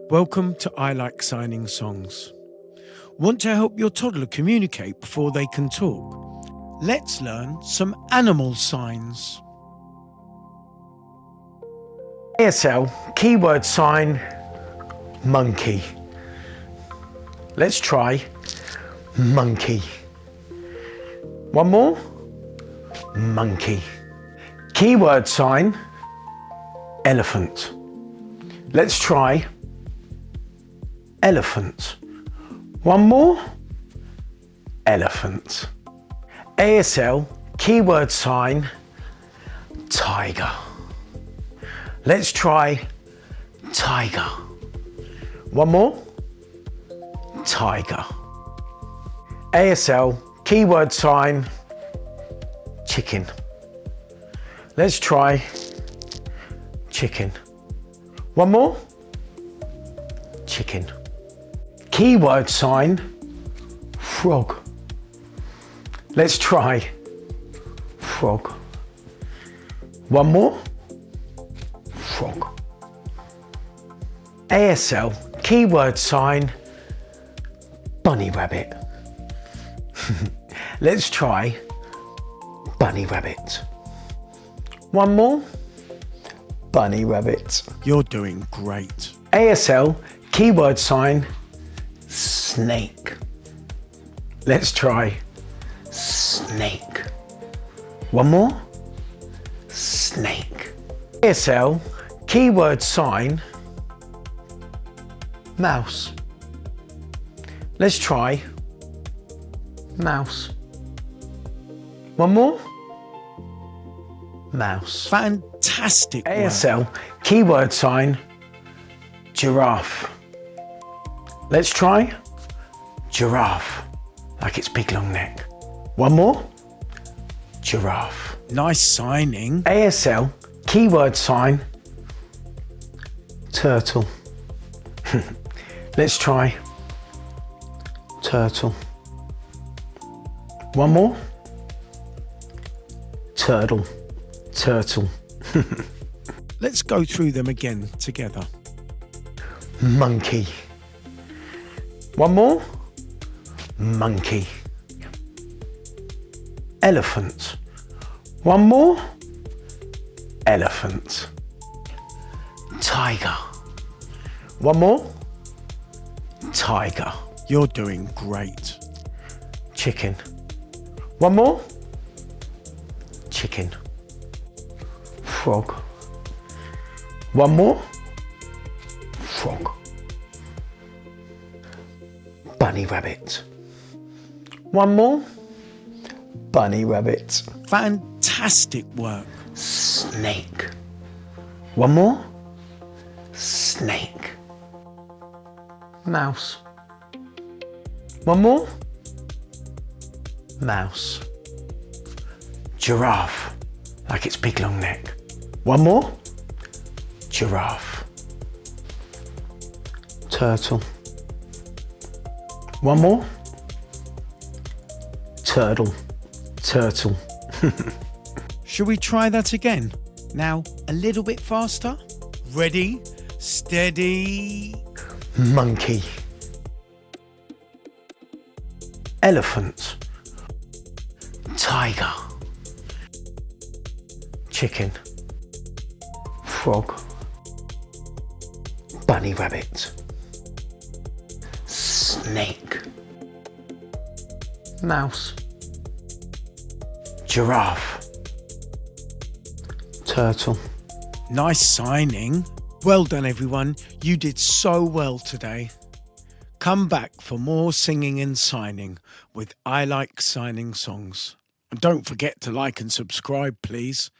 Welcome to I Like Signing Songs. Want to help your toddler communicate before they can talk? Let's learn some animal signs. ASL keyword sign monkey. Let's try monkey. One more. Monkey. Keyword sign elephant. Let's try elephant. One more. Elephant. ASL keyword sign tiger. Let's try tiger. One more. Tiger. ASL keyword sign chicken. Let's try chicken. One more. Chicken. Keyword sign frog. Let's try frog. One more. Frog. ASL keyword sign bunny rabbit. Let's try bunny rabbit. One more. Bunny rabbit. You're doing great. ASL keyword sign snake. Let's try snake. One more. Snake. ASL keyword sign mouse. Let's try mouse. One more. Mouse. Fantastic. ASL keyword sign giraffe. Let's try giraffe, like its big long neck. One more. Giraffe. Nice signing. ASL keyword sign turtle. Let's try turtle. One more. Turtle. Turtle. Let's go through them again together. Monkey. One more. Monkey. Elephant. One more. Elephant. Tiger. One more. Tiger. You're doing great. Chicken. One more. Chicken. Frog. One more. Frog. Bunny rabbit. One more. Bunny rabbit. Fantastic work. Snake. One more. Snake. Mouse. One more. Mouse. Giraffe, like its big long neck. One more. Giraffe. Turtle. One more. Turtle. Turtle. Should we try that again? Now, a little bit faster. Ready, steady. Monkey. Elephant. Tiger. Chicken. Frog. Bunny rabbit. Snake. Mouse. Giraffe. Turtle. Nice signing. Well done, everyone. You did so well today. Come back for more singing and signing with I Like Signing Songs. And don't forget to like and subscribe, please.